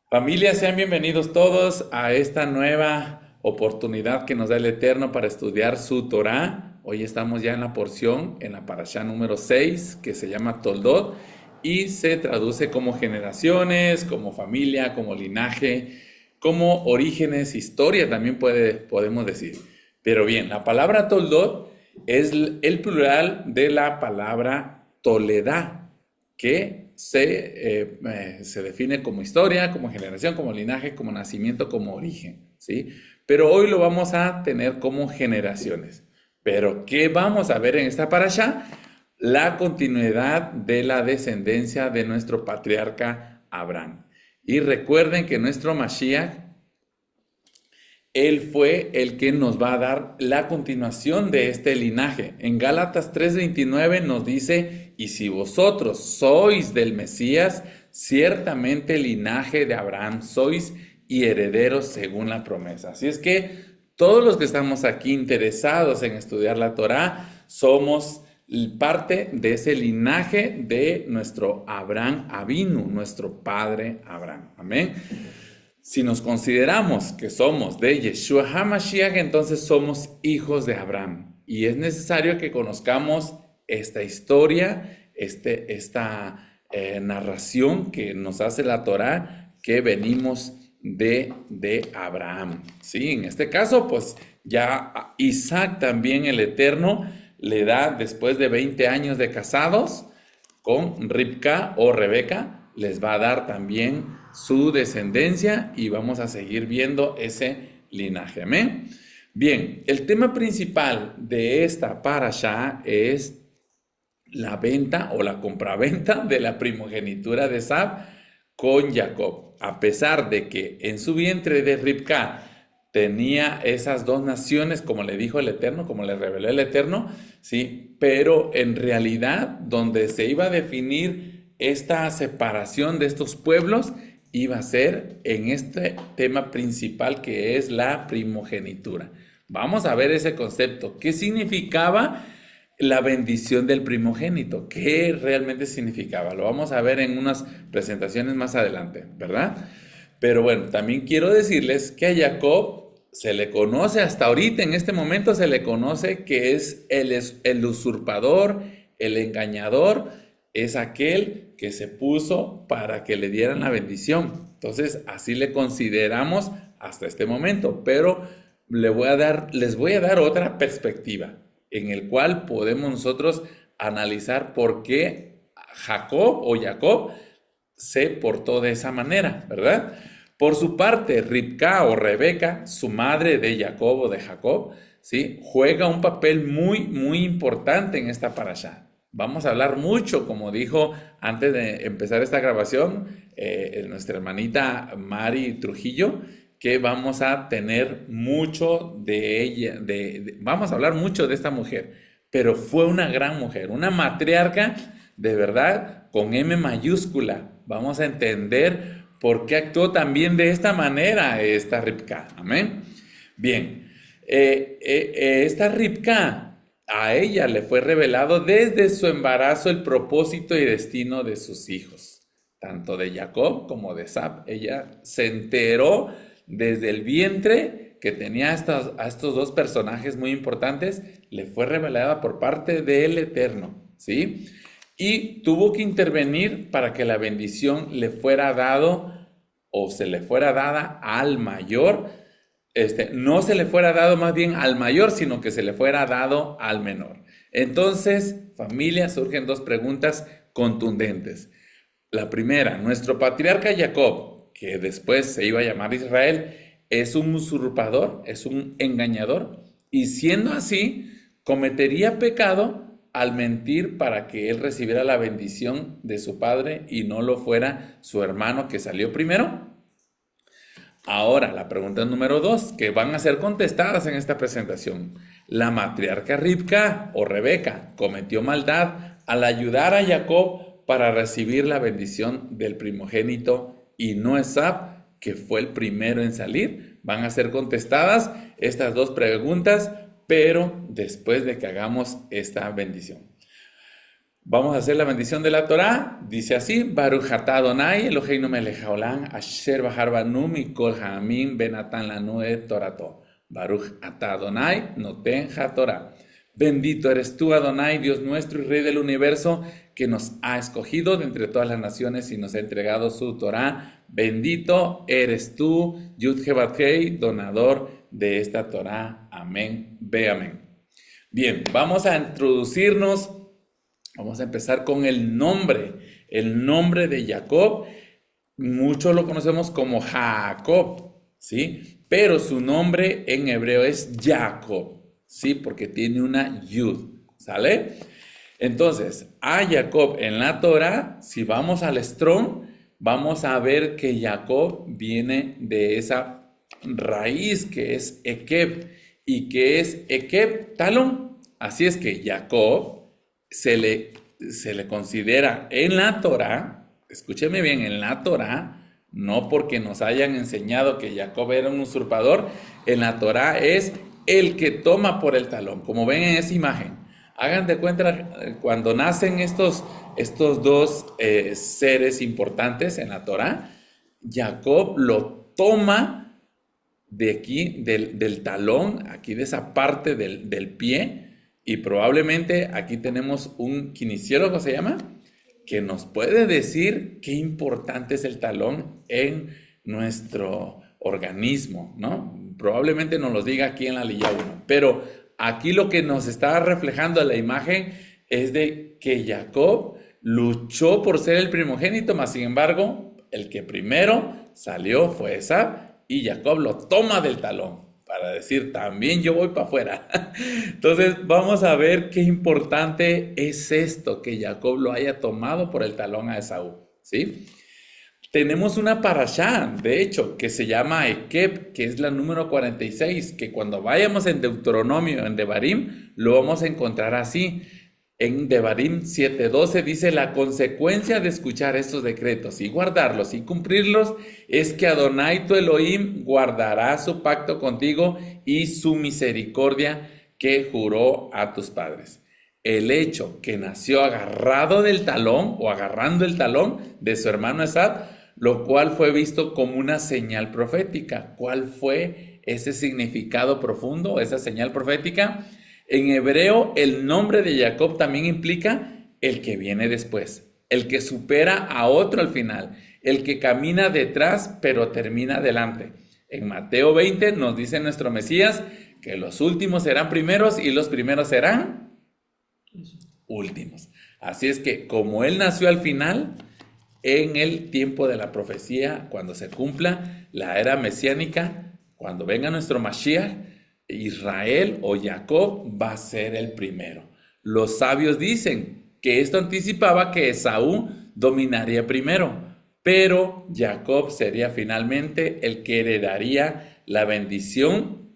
Familia, sean bienvenidos todos a esta nueva oportunidad que nos da el Eterno para estudiar su Torá. Hoy estamos ya en la porción, en la parashá número 6, que se llama Toldot y se traduce como generaciones, como familia, como linaje, como orígenes, historia también podemos decir. Pero bien, la palabra Toldot es el plural de la palabra Toledá, que se define como historia, como generación, como linaje, como nacimiento, como origen, ¿sí? Pero hoy lo vamos a tener como generaciones. Pero ¿qué vamos a ver en esta parasha? La continuidad de la descendencia de nuestro patriarca Abraham. Y recuerden que nuestro Mashiach, él fue el que nos va a dar la continuación de este linaje. En Gálatas 3:29 nos dice, y si vosotros sois del Mesías, ciertamente linaje de Abraham sois y herederos según la promesa. Así es que todos los que estamos aquí interesados en estudiar la Torá, somos parte de ese linaje de nuestro Abraham Avinu, nuestro padre Abraham. Amén. Si nos consideramos que somos de Yeshua HaMashiach, entonces somos hijos de Abraham. Y es necesario que conozcamos esta historia, esta narración que nos hace la Torá, que venimos de Abraham. Sí, en este caso, pues ya a Isaac también el Eterno le da, después de 20 años de casados, con Ribka o Rebeca, les va a dar también su descendencia y vamos a seguir viendo ese linaje. Amén. Bien, el tema principal de esta parasha es la venta o la compraventa de la primogenitura de Esab con Jacob. A pesar de que en su vientre de Ribka tenía esas dos naciones, como le dijo el Eterno, como le reveló el Eterno, ¿sí? Pero en realidad, donde se iba a definir esta separación de estos pueblos, iba a ser en este tema principal que es la primogenitura. Vamos a ver ese concepto. ¿Qué significaba la bendición del primogénito? ¿Qué realmente significaba? Lo vamos a ver en unas presentaciones más adelante, ¿verdad? Pero bueno, también quiero decirles que a Jacob se le conoce hasta ahorita, en este momento se le conoce que es el usurpador, el engañador, es aquel que se puso para que le dieran la bendición. Entonces, así le consideramos hasta este momento, pero les voy a dar otra perspectiva en el cual podemos nosotros analizar por qué Jacob se portó de esa manera, ¿verdad? Por su parte, Ribka o Rebeca, su madre de Jacob o de Jacob, ¿sí? Juega un papel muy importante en esta parasha. Vamos a hablar mucho, como dijo antes de empezar esta grabación, nuestra hermanita Mari Trujillo, que vamos a tener mucho de ella, vamos a hablar mucho de esta mujer, pero fue una gran mujer, una matriarca de verdad con M mayúscula. Vamos a entender por qué actuó también de esta manera esta Ribka. Amén. Bien, esta Ribka, a ella le fue revelado desde su embarazo el propósito y destino de sus hijos, tanto de Jacob como de Esab. Ella se enteró desde el vientre que tenía a estos dos personajes muy importantes, le fue revelada por parte del Eterno, ¿sí? Y tuvo que intervenir para que la bendición le fuera dado o se le fuera dada al mayor, no se le fuera dado más bien al mayor, sino que se le fuera dado al menor. Entonces, familia, surgen dos preguntas contundentes. La primera, nuestro patriarca Jacob, que después se iba a llamar Israel, es un usurpador, es un engañador, y siendo así, cometería pecado al mentir para que él recibiera la bendición de su padre y no lo fuera su hermano que salió primero. Ahora, la pregunta número dos, que van a ser contestadas en esta presentación. La matriarca Ribka o Rebeca cometió maldad al ayudar a Jacob para recibir la bendición del primogénito y no Esab, que fue el primero en salir. Van a ser contestadas estas dos preguntas, pero después de que hagamos esta bendición. Vamos a hacer la bendición de la Torá. Dice así: Baruch atah Adonai Eloheinu melech haolam asher bahar banu mikol ha'amim benatan lanu et torato. Baruch atah Adonai noten haTorá. Bendito eres tú, Adonai, Dios nuestro y Rey del universo, que nos ha escogido de entre todas las naciones y nos ha entregado su Torá. Bendito eres tú, Yud He Vav Hei, donador de esta Torá. Amén. Ve amén. Bien, vamos a introducirnos. Vamos a empezar con el nombre de Jacob. Muchos lo conocemos como Jacob, ¿sí? Pero su nombre en hebreo es Jacob, ¿sí? Porque tiene una Yud, ¿sale? Entonces, a Jacob en la Torah, si vamos al Strong, vamos a ver que Jacob viene de esa raíz que es Ekeb. ¿Y que es Ekeb? Talón. Así es que Jacob se le considera en la Torá, escúcheme bien, en la Torá, no porque nos hayan enseñado que Jacob era un usurpador, en la Torá es el que toma por el talón, como ven en esa imagen. Hagan de cuenta, cuando nacen estos dos seres importantes en la Torá, Jacob lo toma de aquí, del talón, aquí de esa parte del pie. Y probablemente aquí tenemos un kinesiólogo, ¿se llama? Que nos puede decir qué importante es el talón en nuestro organismo, ¿no? Probablemente nos lo diga aquí en la Lilla 1. Pero aquí lo que nos está reflejando la imagen es de que Jacob luchó por ser el primogénito, mas sin embargo, el que primero salió fue Esab y Jacob lo toma del talón. Para decir, también yo voy para afuera. Entonces, vamos a ver qué importante es esto, que Jacob lo haya tomado por el talón a Esaú, ¿sí? Tenemos una parashá, de hecho, que se llama Ekeb, que es la número 46, que cuando vayamos en Deuteronomio, en Devarim, lo vamos a encontrar así. En Devarim 7:12 dice: la consecuencia de escuchar estos decretos y guardarlos y cumplirlos es que Adonai tu Elohim guardará su pacto contigo y su misericordia que juró a tus padres. El hecho que nació agarrado del talón o agarrando el talón de su hermano Esab, lo cual fue visto como una señal profética. ¿Cuál fue ese significado profundo, esa señal profética? En hebreo, el nombre de Jacob también implica el que viene después, el que supera a otro al final, el que camina detrás pero termina adelante. En Mateo 20 nos dice nuestro Mesías que los últimos serán primeros y los primeros serán últimos. Así es que como él nació al final, en el tiempo de la profecía, cuando se cumpla la era mesiánica, cuando venga nuestro Mashiach, Israel o Jacob va a ser el primero. Los sabios dicen que esto anticipaba que Esaú dominaría primero, pero Jacob sería finalmente el que heredaría la bendición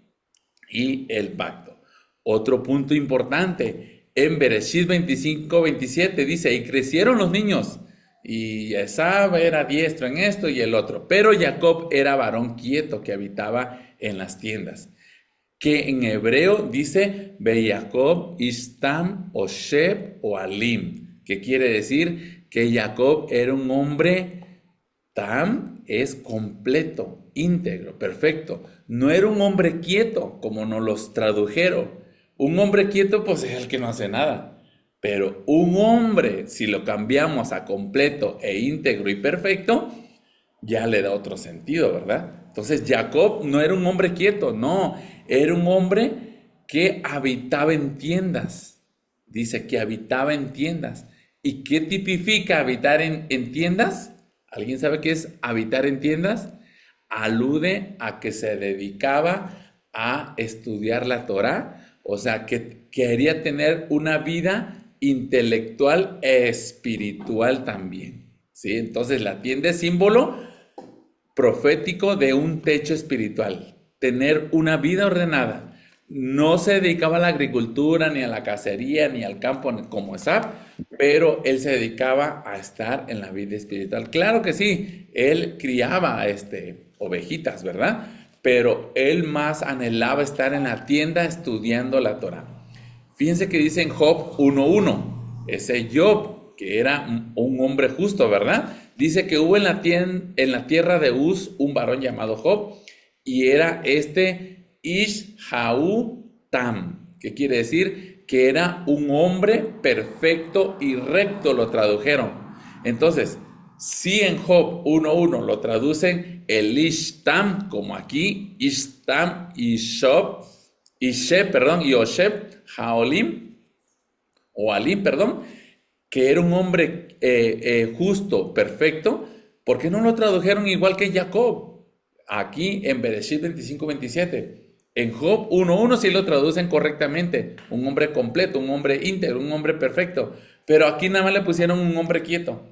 y el pacto. Otro punto importante, en Bereshit 25:27 dice: y crecieron los niños, y Esab era diestro en esto y el otro, pero Jacob era varón quieto que habitaba en las tiendas, que en hebreo dice Jacob Istam o Sheb o Alim, que quiere decir que Jacob era un hombre. Tam es completo, íntegro, perfecto. No era un hombre quieto, como nos los tradujeron. Un hombre quieto, pues es el que no hace nada. Pero un hombre, si lo cambiamos a completo e íntegro y perfecto, ya le da otro sentido, ¿verdad? Entonces Jacob no era un hombre quieto, no, era un hombre que habitaba en tiendas. Dice que habitaba en tiendas. ¿Y qué tipifica habitar en tiendas? ¿Alguien sabe qué es habitar en tiendas? Alude a que se dedicaba a estudiar la Torá, o sea, que quería tener una vida intelectual e espiritual también, ¿sí? Entonces la tienda es símbolo profético de un techo espiritual, tener una vida ordenada. No se dedicaba a la agricultura, ni a la cacería, ni al campo como Esab, pero él se dedicaba a estar en la vida espiritual. Claro que sí, él criaba ovejitas, ¿verdad? Pero él más anhelaba estar en la tienda estudiando la Torá. Fíjense que dice en Job 1:1, ese Job, que era un hombre justo, ¿verdad? Dice que hubo en la tierra de Uz un varón llamado Job, y era este Tam, que quiere decir que era un hombre perfecto y recto, lo tradujeron. Entonces, si en Job 1:1 lo traducen el Ishtam, como aquí, Ishtam, perdón, y Osheb, Haolim, o Alim, perdón, que era un hombre justo, perfecto, ¿por qué no lo tradujeron igual que Jacob? Aquí en Bereshit 25:27. En Job 1:1 sí lo traducen correctamente, un hombre completo, un hombre íntegro, un hombre perfecto, pero aquí nada más le pusieron un hombre quieto.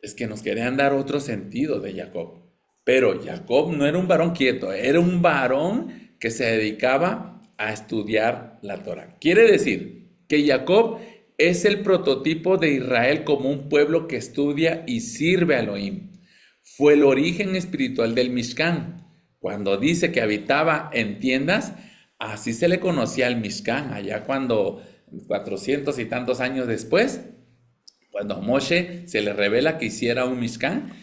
Es que nos querían dar otro sentido de Jacob. Pero Jacob no era un varón quieto, era un varón que se dedicaba a estudiar la Torah. Quiere decir que Jacob es el prototipo de Israel como un pueblo que estudia y sirve a Elohim. Fue el origen espiritual del Mishkan. Cuando dice que habitaba en tiendas, así se le conocía al Mishkan, allá cuando 400 y tantos años después, cuando a Moshe se le revela que hiciera un Mishkan,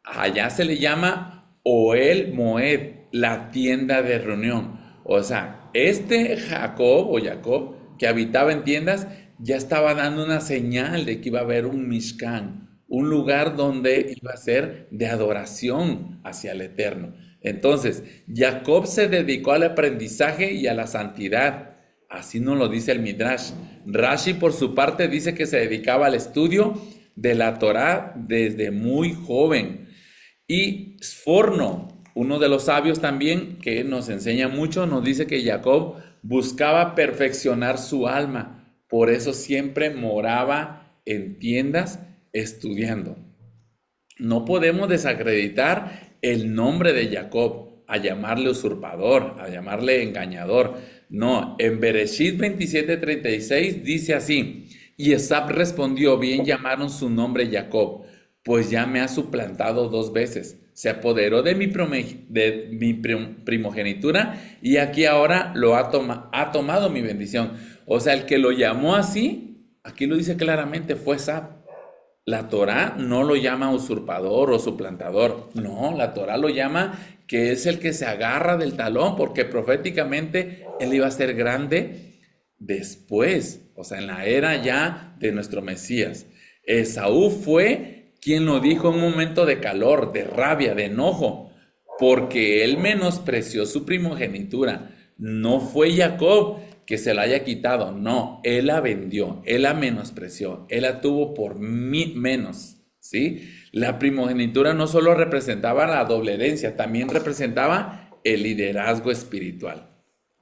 allá se le llama Oel Moed, la tienda de reunión. O sea, este Jacob, que habitaba en tiendas, ya estaba dando una señal de que iba a haber un Mishkan, un lugar donde iba a ser de adoración hacia el Eterno. Entonces, Jacob se dedicó al aprendizaje y a la santidad. Así nos lo dice el Midrash. Rashi, por su parte, dice que se dedicaba al estudio de la Torá desde muy joven. Y Sforno, uno de los sabios también, que nos enseña mucho, nos dice que Jacob buscaba perfeccionar su alma. Por eso siempre moraba en tiendas estudiando. No podemos desacreditar el nombre de Jacob, a llamarle usurpador, a llamarle engañador. No, en Bereshit 27:36 dice así: y Esab respondió, bien llamaron su nombre Jacob, pues ya me ha suplantado 2 veces. Se apoderó de mi primogenitura y aquí ahora ha tomado mi bendición. O sea, el que lo llamó así, aquí lo dice claramente, fue Esab. La Torá no lo llama usurpador o suplantador, no, la Torá lo llama que es el que se agarra del talón, porque proféticamente él iba a ser grande después, o sea, en la era ya de nuestro Mesías. Esaú fue quien lo dijo en un momento de calor, de rabia, de enojo, porque él menospreció su primogenitura. No fue Jacob que se la haya quitado, no, él la vendió, él la menospreció, él la tuvo por menos, ¿sí? La primogenitura no solo representaba la doble herencia, también representaba el liderazgo espiritual.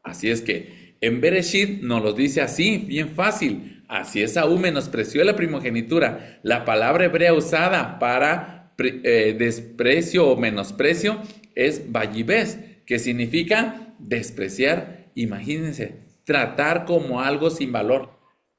Así es que en Bereshit nos lo dice así, bien fácil. Así Esaú menospreció la primogenitura. La palabra hebrea usada para desprecio o menosprecio es vayibés, que significa despreciar. Imagínense, tratar como algo sin valor,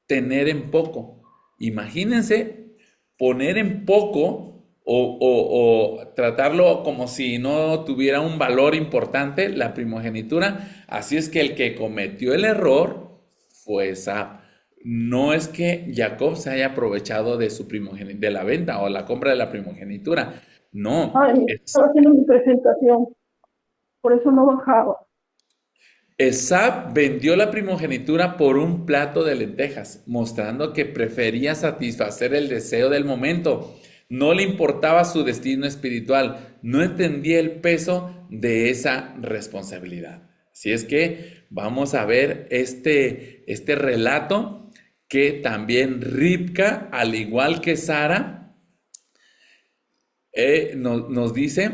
tener en poco. Imagínense poner en poco o tratarlo como si no tuviera un valor importante la primogenitura. Así es que el que cometió el error fue Esab. No es que Jacob se haya aprovechado de su de la venta o la compra de la primogenitura. No, Ay, estaba haciendo mi presentación, por eso no bajaba. Esab vendió la primogenitura por un plato de lentejas, mostrando que prefería satisfacer el deseo del momento. No le importaba su destino espiritual, no entendía el peso de esa responsabilidad. Así es que vamos a ver este relato que también Ribka, al igual que Sara, nos dice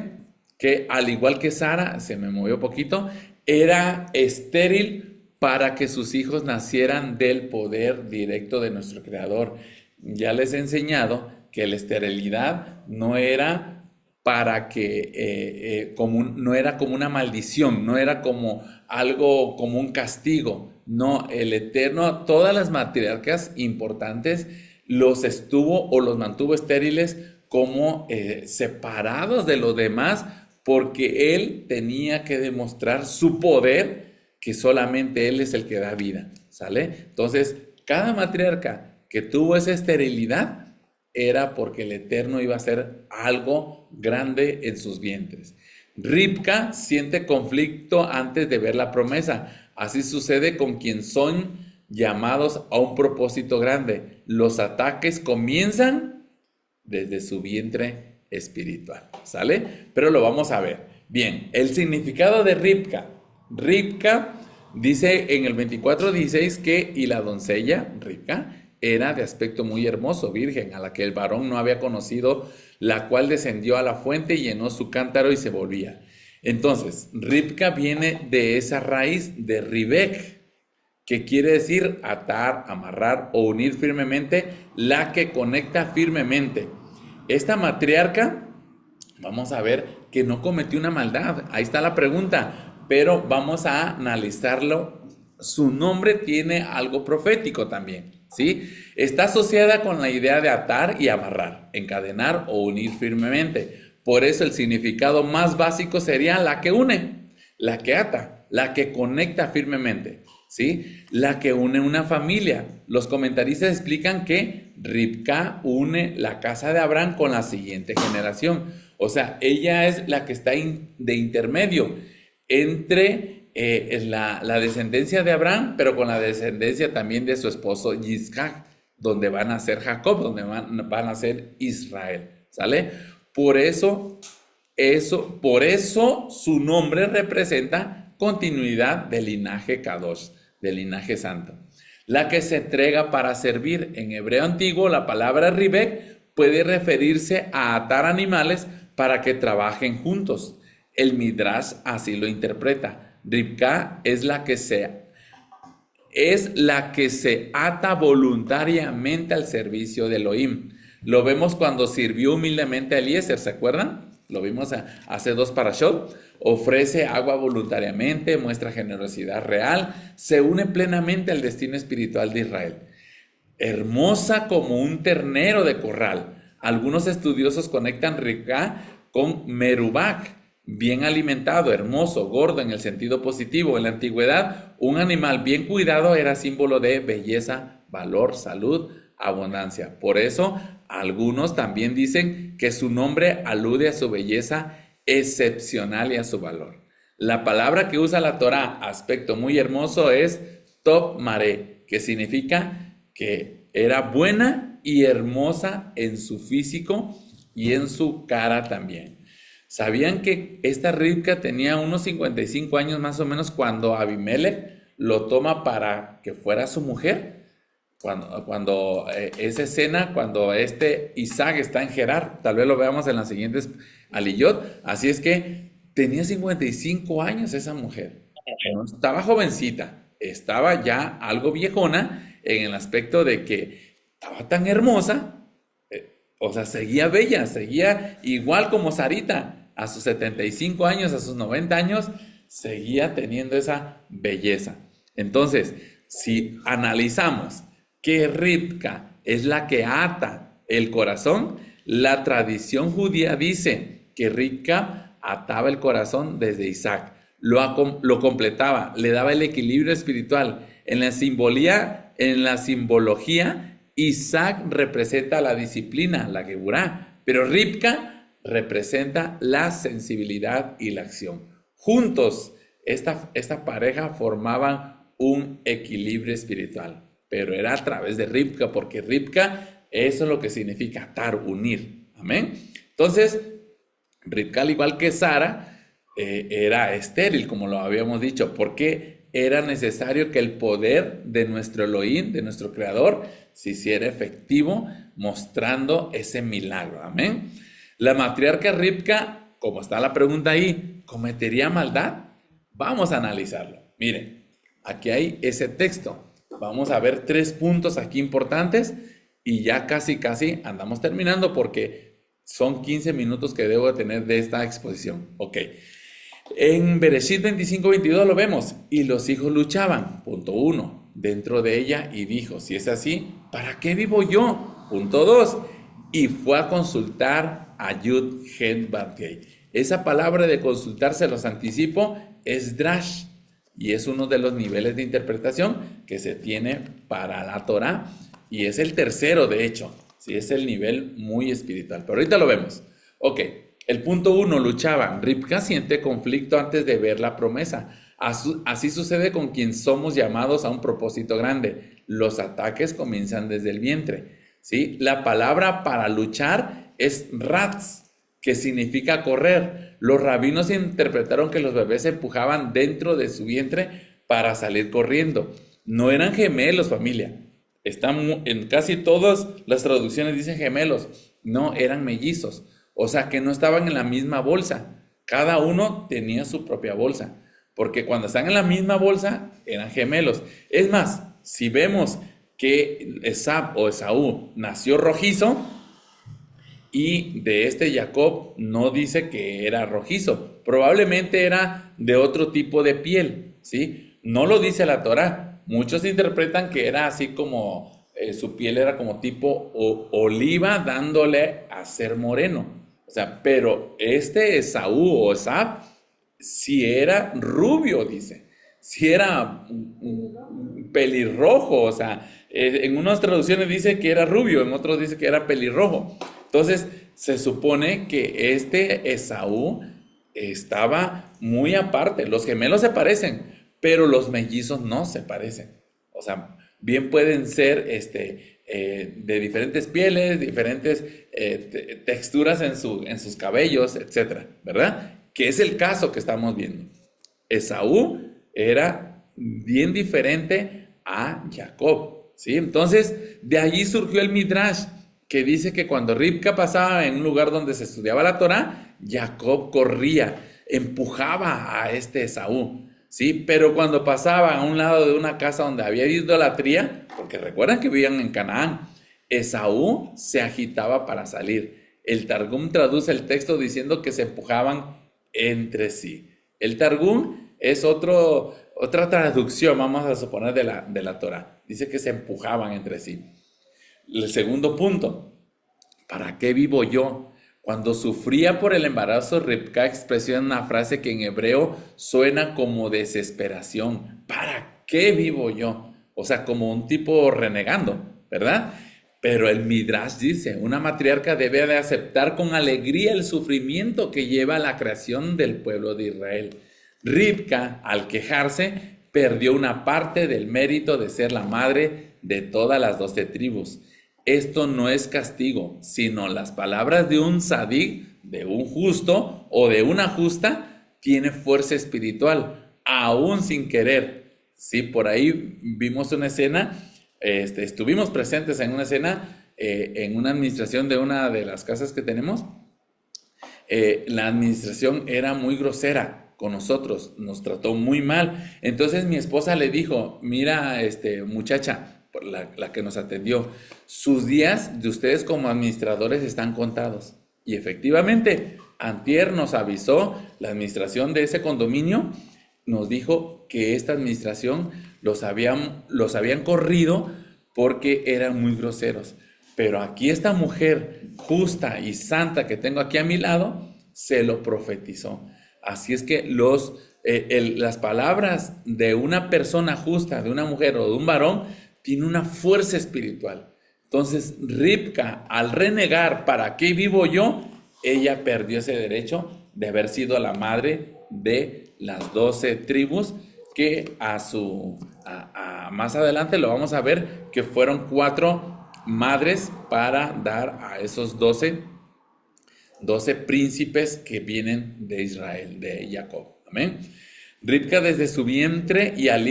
que al igual que Sara, se me movió poquito, era estéril para que sus hijos nacieran del poder directo de nuestro Creador. Ya les he enseñado que la esterilidad no era para que, no era como una maldición, no era como algo, como un castigo. No, el Eterno, todas las matriarcas importantes los estuvo o los mantuvo estériles como separados de los demás, porque él tenía que demostrar su poder, que solamente él es el que da vida, ¿sale? Entonces, cada matriarca que tuvo esa esterilidad era porque el Eterno iba a hacer algo grande en sus vientres. Ribca siente conflicto antes de ver la promesa. Así sucede con quien son llamados a un propósito grande. Los ataques comienzan desde su vientre espiritual, ¿sale? Pero lo vamos a ver. Bien, el significado de Ribca. Ribca dice en el 24:16 que y la doncella, Ribca, era de aspecto muy hermoso, virgen, a la que el varón no había conocido, la cual descendió a la fuente y llenó su cántaro y se volvía. Entonces, Ribca viene de esa raíz de Ribek, que quiere decir atar, amarrar o unir firmemente, la que conecta firmemente. Esta matriarca, vamos a ver que no cometió una maldad. Ahí está la pregunta, pero vamos a analizarlo. Su nombre tiene algo profético también, ¿sí? Está asociada con la idea de atar y amarrar, encadenar o unir firmemente. Por eso el significado más básico sería la que une, la que ata, la que conecta firmemente, ¿sí? La que une una familia. Los comentaristas explican que Ribca une la casa de Abraham con la siguiente generación. O sea, ella es la que está de intermedio entre la descendencia de Abraham, pero con la descendencia también de su esposo Isaac, donde van a ser Jacob, donde van a ser Israel, ¿sale? Por eso su nombre representa continuidad del linaje Kadosh, del linaje santo. La que se entrega para servir. En hebreo antiguo, la palabra Ribek puede referirse a atar animales para que trabajen juntos. El Midrash así lo interpreta. Ribka es la que se ata voluntariamente al servicio de Elohim. Lo vemos cuando sirvió humildemente a Eliezer, ¿se acuerdan? Lo vimos hace 2 parashot. Ofrece agua voluntariamente, muestra generosidad real, se une plenamente al destino espiritual de Israel. Hermosa como un ternero de corral. Algunos estudiosos conectan Ribka con Merubak, bien alimentado, hermoso, gordo en el sentido positivo. En la antigüedad, un animal bien cuidado era símbolo de belleza, valor, salud, abundancia. Por eso, algunos también dicen que su nombre alude a su belleza excepcional y a su valor. La palabra que usa la Torá, aspecto muy hermoso, es Top Mare, que significa que era buena y hermosa en su físico y en su cara también. ¿Sabían que esta Ribca tenía unos 55 años más o menos cuando Abimelech lo toma para que fuera su mujer? Cuando esa escena, cuando Isaac está en Gerar, tal vez lo veamos en las siguientes aliyot. Así es que tenía 55 años esa mujer. No estaba jovencita, estaba ya algo viejona en el aspecto de que estaba tan hermosa, o sea, seguía bella, seguía igual como Sarita. A sus 75 años, a sus 90 años, seguía teniendo esa belleza. Entonces, si analizamos que Ribca es la que ata el corazón, la tradición judía dice que Ribca ataba el corazón desde Isaac, lo completaba, le daba el equilibrio espiritual. En la simbología, Isaac representa la disciplina, la Geburá, pero Ribca representa la sensibilidad y la acción. Juntos, esta pareja formaban un equilibrio espiritual, pero era a través de Ribca, porque Ribca, eso es lo que significa atar, unir. Amén. Entonces, Ribca, al igual que Sara, era estéril, como lo habíamos dicho, porque era necesario que el poder de nuestro Elohim, de nuestro Creador, se hiciera efectivo, mostrando ese milagro. Amén. La matriarca Ribca, como está la pregunta ahí, ¿cometería maldad? Vamos a analizarlo. Miren, aquí hay ese texto. Vamos a ver 3 puntos aquí importantes y ya casi andamos terminando porque son 15 minutos que debo de tener de esta exposición. Ok. En Bereshit 25:22 lo vemos. Y los hijos luchaban. Punto 1. Dentro de ella y dijo, si es así, ¿para qué vivo yo? Punto 2. Y fue a consultar a Yud Hen Batkei. Esa palabra de consultar, se los anticipo, es Drash. Y es uno de los niveles de interpretación que se tiene para la Torá. y es el tercero, de hecho. Sí, es el nivel muy espiritual. Pero ahorita lo vemos. Ok, el punto 1, luchaban. Ribka siente conflicto antes de ver la promesa. Así sucede con quien somos llamados a un propósito grande. Los ataques comienzan desde el vientre. ¿Sí? La palabra para luchar es ratz, que significa correr. Los rabinos interpretaron que los bebés se empujaban dentro de su vientre para salir corriendo. No eran gemelos, familia. En casi todas las traducciones dicen gemelos. No, eran mellizos. O sea que no estaban en la misma bolsa. Cada uno tenía su propia bolsa. Porque cuando están en la misma bolsa, eran gemelos. Es más, si vemos que Esab o Esaú nació rojizo, y de este Jacob no dice que era rojizo, probablemente era de otro tipo de piel, ¿sí? No lo dice la Torá. Muchos interpretan que era así como su piel era como tipo oliva dándole a ser moreno. O sea, pero este Esaú o Esab si era rubio, dice, si era pelirrojo, o sea, en unas traducciones dice que era rubio, en otros dice que era pelirrojo. Entonces, se supone que este Esaú estaba muy aparte. Los gemelos se parecen, pero los mellizos no se parecen. O sea, bien pueden ser de diferentes pieles, diferentes texturas en sus cabellos, etcétera, ¿verdad? Que es el caso que estamos viendo. Esaú era bien diferente a Jacob, ¿sí? Entonces, de allí surgió el Midrash, que dice que cuando Ribka pasaba en un lugar donde se estudiaba la Torá, Jacob corría, empujaba a este Esaú, ¿sí? Pero cuando pasaba a un lado de una casa donde había idolatría, porque recuerdan que vivían en Canaán, Esaú se agitaba para salir. El Targum traduce el texto diciendo que se empujaban entre sí. El Targum es otra traducción, vamos a suponer, de la Torá. Dice que se empujaban entre sí. El segundo punto, ¿para qué vivo yo? Cuando sufría por el embarazo, Ribka expresó una frase que en hebreo suena como desesperación. ¿Para qué vivo yo? O sea, como un tipo renegando, ¿verdad? Pero el Midrash dice, una matriarca debe de aceptar con alegría el sufrimiento que lleva a la creación del pueblo de Israel. Ribka, al quejarse, perdió una parte del mérito de ser la madre de todas las 12 tribus. Esto no es castigo, sino las palabras de un sadik, de un justo o de una justa, tiene fuerza espiritual, aún sin querer. Sí, por ahí vimos una escena, estuvimos presentes en una escena, en una administración de una de las casas que tenemos. La administración era muy grosera con nosotros, nos trató muy mal. Entonces mi esposa le dijo, mira, muchacha, la que nos atendió, sus días de ustedes como administradores están contados. Y efectivamente, antier nos avisó la administración de ese condominio, nos dijo que esta administración los habían corrido porque eran muy groseros. Pero aquí esta mujer justa y santa que tengo aquí a mi lado, se lo profetizó. Así es que las palabras de una persona justa, de una mujer o de un varón, tiene una fuerza espiritual. Entonces, Ribka, al renegar, ¿para qué vivo yo? Ella perdió ese derecho de haber sido la madre de las 12 tribus, que más adelante lo vamos a ver, que fueron 4 madres para dar a esos 12 príncipes que vienen de Israel, de Jacob. Amén. Ribka desde su vientre y al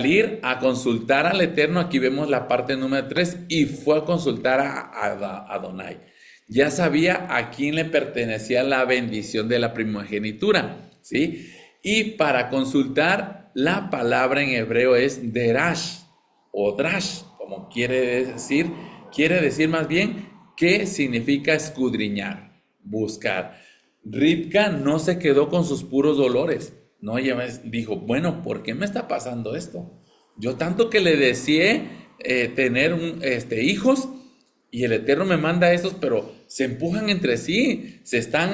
ir a consultar al Eterno, aquí vemos la parte número 3, y fue a consultar a Adonai. Ya sabía a quién le pertenecía la bendición de la primogenitura, ¿sí? Y para consultar, la palabra en hebreo es derash o drash, como quiere decir más bien que significa escudriñar, buscar. Ribka no se quedó con sus puros dolores. No, ella dijo, bueno, ¿por qué me está pasando esto? Yo tanto que le deseé tener hijos y el Eterno me manda estos, pero se empujan entre sí, se están,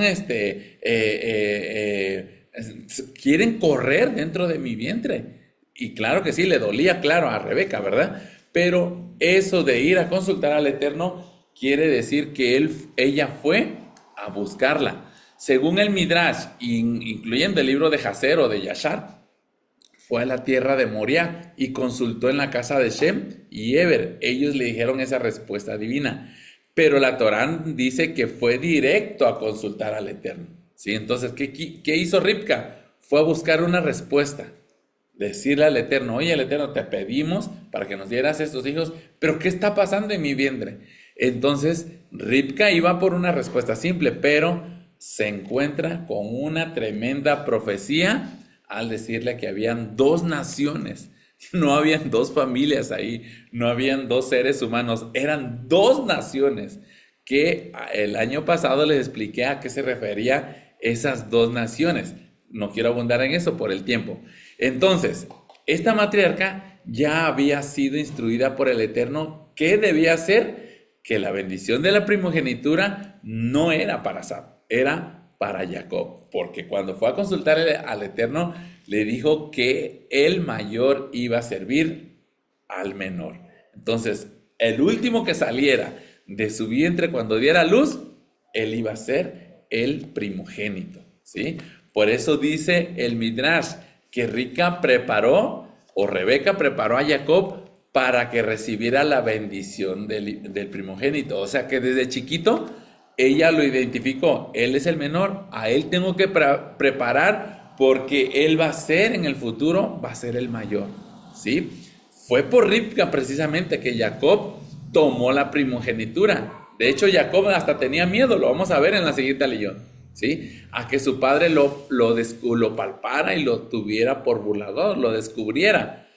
quieren correr dentro de mi vientre. Y claro que sí, le dolía, claro, a Rebeca, ¿verdad? Pero eso de ir a consultar al Eterno quiere decir que ella fue a buscarla. Según el Midrash, incluyendo el libro de Jaser o de Yashar, fue a la tierra de Moria y consultó en la casa de Shem y Eber. Ellos le dijeron esa respuesta divina. Pero la Torá dice que fue directo a consultar al Eterno. ¿Sí? Entonces, ¿qué hizo Ribka? Fue a buscar una respuesta. Decirle al Eterno, oye, al Eterno, te pedimos para que nos dieras estos hijos, pero ¿qué está pasando en mi vientre? Entonces, Ribka iba por una respuesta simple, pero se encuentra con una tremenda profecía al decirle que habían dos naciones. No habían dos familias ahí, no habían dos seres humanos, eran dos naciones, que el año pasado les expliqué a qué se refería esas dos naciones. No quiero abundar en eso por el tiempo. Entonces, esta matriarca ya había sido instruida por el Eterno que debía hacer, que la bendición de la primogenitura no era para Sab, era para Jacob, porque cuando fue a consultar al Eterno, le dijo que el mayor iba a servir al menor. Entonces, el último que saliera de su vientre cuando diera luz, él iba a ser el primogénito, ¿sí? Por eso dice el Midrash que Rebeca preparó a Jacob para que recibiera la bendición del primogénito. O sea que desde chiquito ella lo identificó, él es el menor, a él tengo que preparar porque él va a ser en el futuro, va a ser el mayor, ¿sí? Fue por Ribka precisamente que Jacob tomó la primogenitura. De hecho, Jacob hasta tenía miedo, lo vamos a ver en la siguiente lección, ¿sí? A que su padre lo palpara y lo tuviera por burlador, lo descubriera.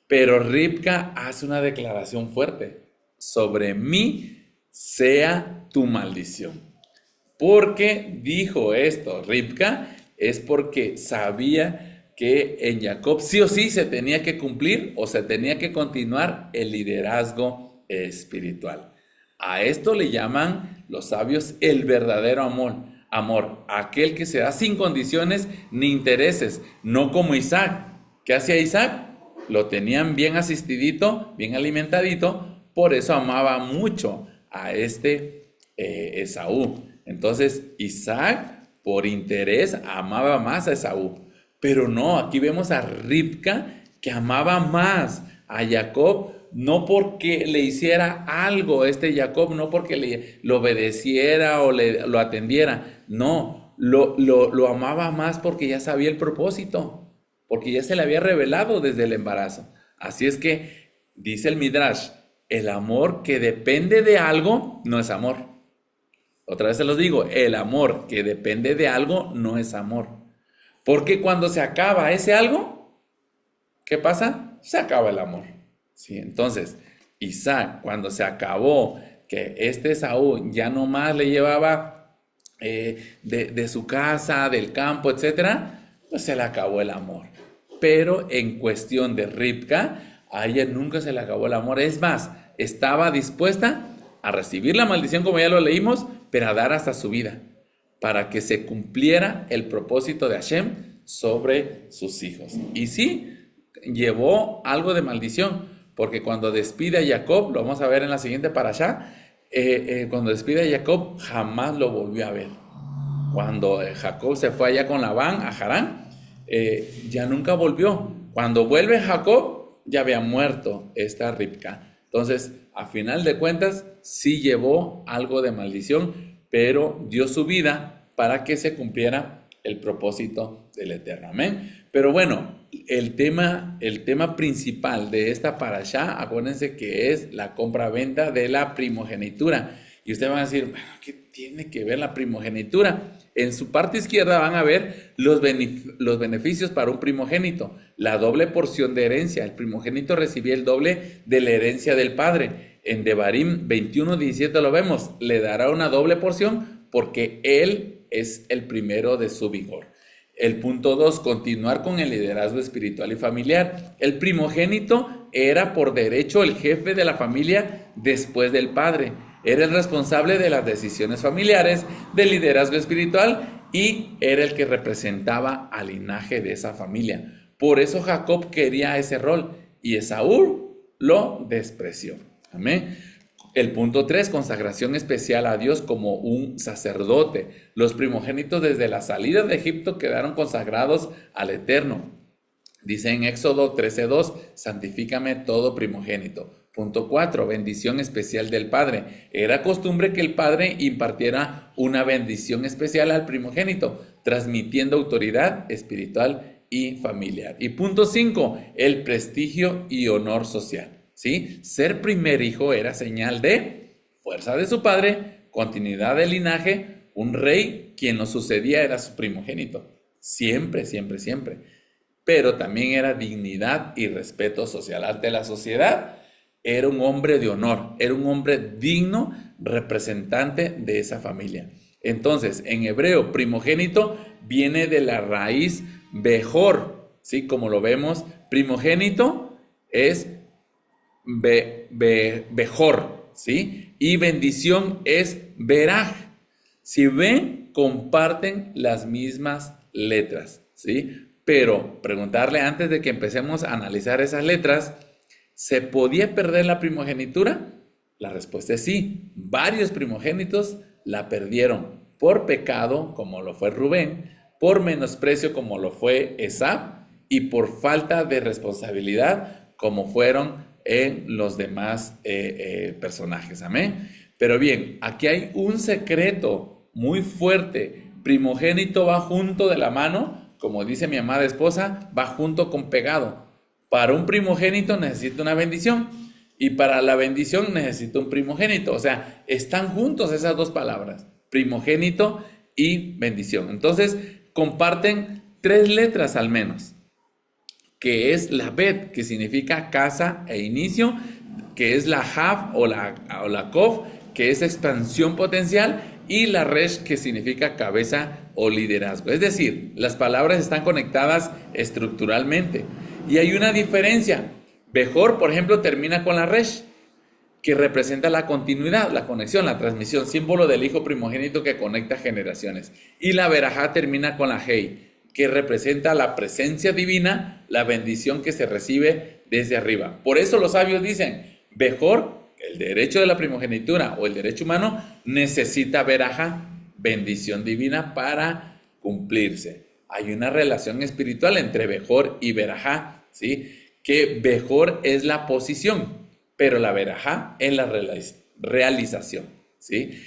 Pero Ribka hace una declaración fuerte: sobre mí sea tu maldición. Porque dijo esto Ribka, es porque sabía que en Jacob sí o sí se tenía que cumplir o se tenía que continuar el liderazgo espiritual. A esto le llaman los sabios el verdadero amor, aquel que se da sin condiciones ni intereses, no como Isaac. ¿Qué hacía Isaac? Lo tenían bien asistidito, bien alimentadito, por eso amaba mucho a Esaú. Entonces Isaac por interés amaba más a Esaú, pero no, aquí vemos a Ribka que amaba más a Jacob, no porque le hiciera algo Jacob, no porque lo obedeciera o lo atendiera, no, lo amaba más porque ya sabía el propósito, porque ya se le había revelado desde el embarazo. Así es que dice el Midrash, el amor que depende de algo no es amor. Otra vez se los digo, el amor que depende de algo no es amor. Porque cuando se acaba ese algo, ¿qué pasa? Se acaba el amor. ¿Sí? Entonces, Isaac, cuando se acabó, que Esaú ya no más le llevaba de su casa, del campo, etcétera, pues se le acabó el amor. Pero en cuestión de Ribka, a ella nunca se le acabó el amor. Es más, estaba dispuesta a recibir la maldición, como ya lo leímos, pero a dar hasta su vida, para que se cumpliera el propósito de Hashem sobre sus hijos. Y sí, llevó algo de maldición, porque cuando despide a Jacob, lo vamos a ver en la siguiente parashá, cuando despide a Jacob, jamás lo volvió a ver. Cuando Jacob se fue allá con Labán a Harán, ya nunca volvió. Cuando vuelve Jacob, ya había muerto esta Ribka. Entonces, a final de cuentas, sí llevó algo de maldición, pero dio su vida para que se cumpliera el propósito del Eterno. Amén. Pero bueno, el tema principal de esta parashá, acuérdense que es la compra-venta de la primogenitura. Y ustedes van a decir, bueno, ¿qué tiene que ver la primogenitura? En su parte izquierda van a ver los beneficios para un primogénito, la doble porción de herencia. El primogénito recibía el doble de la herencia del padre. En Devarim 21:17 lo vemos, le dará una doble porción porque él es el primero de su vigor. El punto 2, continuar con el liderazgo espiritual y familiar. El primogénito era por derecho el jefe de la familia después del padre. Era el responsable de las decisiones familiares, del liderazgo espiritual y era el que representaba al linaje de esa familia. Por eso Jacob quería ese rol y Esaú lo despreció. Amén. El punto 3, consagración especial a Dios como un sacerdote. Los primogénitos desde la salida de Egipto quedaron consagrados al Eterno. Dice en Éxodo 13:2, santifícame todo primogénito. Punto 4, bendición especial del Padre. Era costumbre que el Padre impartiera una bendición especial al primogénito, transmitiendo autoridad espiritual y familiar. Y punto 5, el prestigio y honor social. ¿Sí? Ser primer hijo era señal de fuerza de su padre, continuidad del linaje. Un rey, quien lo sucedía, era su primogénito. Siempre, siempre, siempre. Pero también era dignidad y respeto social ante la sociedad. Era un hombre de honor, era un hombre digno, representante de esa familia. Entonces, en hebreo, primogénito viene de la raíz bejor, ¿sí? Como lo vemos, primogénito es bejor, ¿sí? Y bendición es beraj. Si ven, comparten las mismas letras, ¿sí? Pero preguntarle antes de que empecemos a analizar esas letras, ¿se podía perder la primogenitura? La respuesta es sí. Varios primogénitos la perdieron por pecado, como lo fue Rubén, por menosprecio, como lo fue Esab, y por falta de responsabilidad, como fueron en los demás personajes. Amén. Pero bien, aquí hay un secreto muy fuerte. Primogénito va junto de la mano, como dice mi amada esposa, va junto con pegado. Para un primogénito necesita una bendición y para la bendición necesita un primogénito. O sea, están juntos esas dos palabras, primogénito y bendición. Entonces, comparten 3 letras al menos, que es la Bet, que significa casa e inicio, que es la Hav o la Kov, que es expansión potencial, y la Resh, que significa cabeza o liderazgo. Es decir, las palabras están conectadas estructuralmente. Y hay una diferencia. Bejor, por ejemplo, termina con la Resh, que representa la continuidad, la conexión, la transmisión, símbolo del hijo primogénito que conecta generaciones. Y la Berajá termina con la Hei, que representa la presencia divina, la bendición que se recibe desde arriba. Por eso los sabios dicen, Bejor, el derecho de la primogenitura o el derecho humano, necesita Berajá, bendición divina, para cumplirse. Hay una relación espiritual entre Bejor y Berajá, ¿sí? Que Bejor es la posición, pero la Berajá es la realización, ¿sí?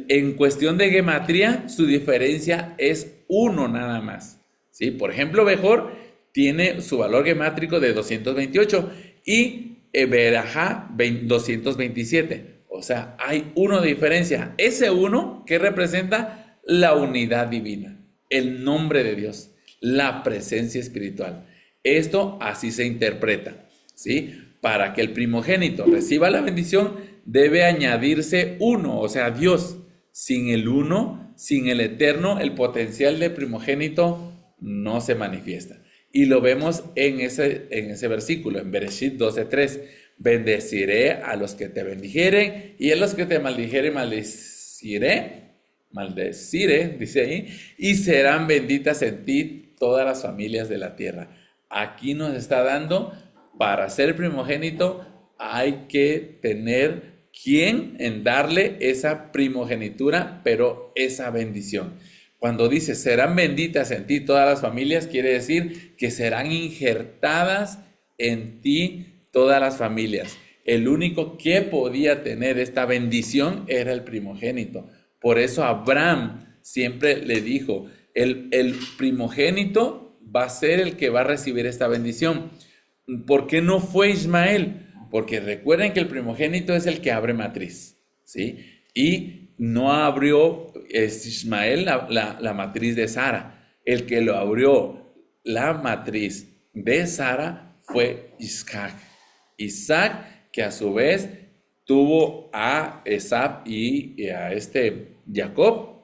En cuestión de gematría, su diferencia es 1 nada más, ¿sí? Por ejemplo, Bejor tiene su valor gemátrico de 228 y Berajá 227. O sea, hay 1 de diferencia. Ese 1 que representa la unidad divina, el nombre de Dios, la presencia espiritual. Esto así se interpreta, ¿sí? Para que el primogénito reciba la bendición, debe añadirse 1, o sea, Dios. Sin el 1, sin el eterno, el potencial de primogénito no se manifiesta. Y lo vemos en ese versículo, en Bereshit 12:3. Bendeciré a los que te bendijeren y a los que te maldijeren maldeciré, dice ahí, y serán benditas en ti todas las familias de la tierra. Aquí nos está dando, para ser primogénito hay que tener quien en darle esa primogenitura, pero esa bendición. Cuando dice serán benditas en ti todas las familias, quiere decir que serán injertadas en ti todas las familias. El único que podía tener esta bendición era el primogénito. Por eso Abraham siempre le dijo, el primogénito va a ser el que va a recibir esta bendición. ¿Por qué no fue Ismael? Porque recuerden que el primogénito es el que abre matriz, ¿sí? Y no abrió Ismael la matriz de Sara. El que lo abrió la matriz de Sara fue Isaac. Isaac, que a su vez tuvo a Esab y a Jacob,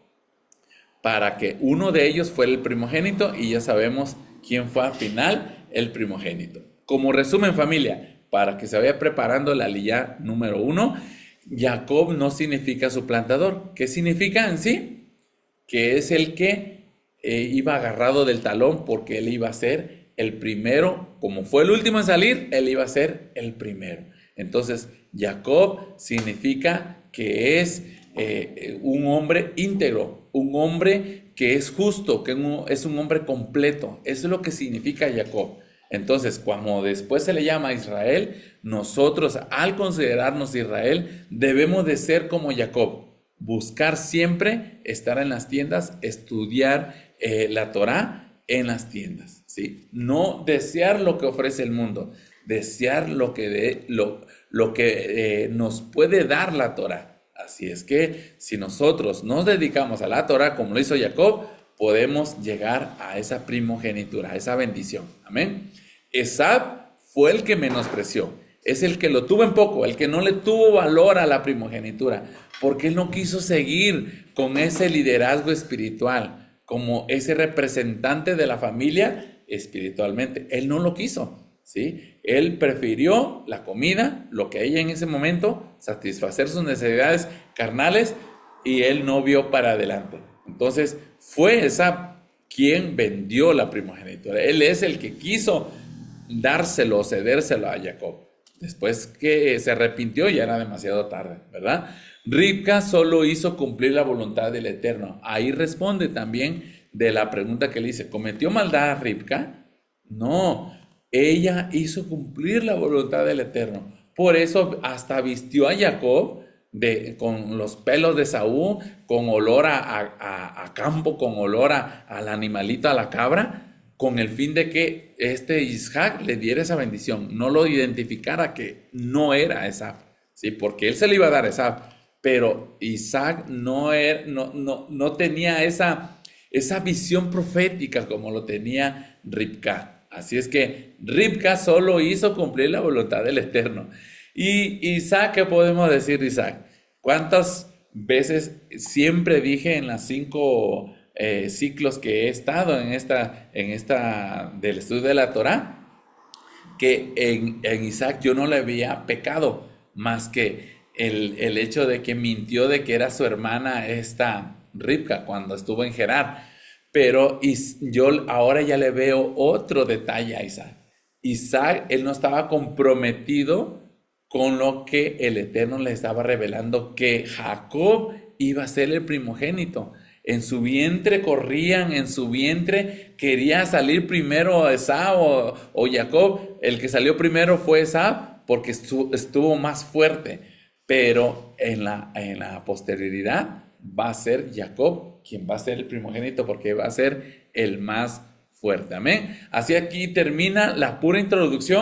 para que uno de ellos fuera el primogénito, y ya sabemos quién fue al final el primogénito. Como resumen, familia, para que se vaya preparando la aliyá número 1, Jacob no significa suplantador. ¿Qué significa en sí? Que es el que iba agarrado del talón, porque él iba a ser el primero, como fue el último en salir, él iba a ser el primero. Entonces, Jacob significa que es un hombre íntegro, un hombre que es justo, que es un hombre completo. Eso es lo que significa Jacob. Entonces, cuando después se le llama Israel, nosotros al considerarnos Israel, debemos de ser como Jacob, buscar siempre estar en las tiendas, estudiar la Torá en las tiendas, ¿sí? No desear lo que ofrece el mundo, desear lo que nos puede dar la Torá. Así es que si nosotros nos dedicamos a la Torá como lo hizo Jacob, podemos llegar a esa primogenitura, a esa bendición. Amén. Esab fue el que menospreció, es el que lo tuvo en poco, el que no le tuvo valor a la primogenitura, porque él no quiso seguir con ese liderazgo espiritual, como ese representante de la familia espiritualmente. Él no lo quiso, ¿sí? Él prefirió la comida, lo que ella en ese momento, satisfacer sus necesidades carnales, y él no vio para adelante. Entonces fue Esab quien vendió la primogenitura. Él es el que quiso dárselo, cedérselo a Jacob. Después que se arrepintió, ya era demasiado tarde, ¿verdad? Ribca solo hizo cumplir la voluntad del Eterno. Ahí responde también de la pregunta que le hice: ¿cometió maldad Ribca? No, ella hizo cumplir la voluntad del Eterno. Por eso hasta vistió a Jacob con los pelos de Saúl, con olor a campo, con olor al animalito, a la cabra, con el fin de que Isaac le diera esa bendición, no lo identificara que no era Esab, ¿sí? Porque él se le iba a dar a Esab, pero Isaac no tenía esa visión profética como lo tenía Ribca. Así es que Ribca solo hizo cumplir la voluntad del Eterno. Y Isaac, ¿qué podemos decir de Isaac? ¿Cuántas veces siempre dije en las 5 ciclos que he estado en esta del estudio de la Torá, que en Isaac yo no le había pecado más que el hecho de que mintió de que era su hermana esta Ribca cuando estuvo en Gerar? Pero yo ahora ya le veo otro detalle a Isaac. Isaac, él no estaba comprometido con lo que el Eterno le estaba revelando, que Jacob iba a ser el primogénito. En su vientre corrían, en su vientre quería salir primero Esaú o Jacob. El que salió primero fue Esaú porque estuvo más fuerte. Pero en la posterioridad va a ser Jacob quien va a ser el primogénito, porque va a ser el más fuerte. Amén. Así aquí termina la pura introducción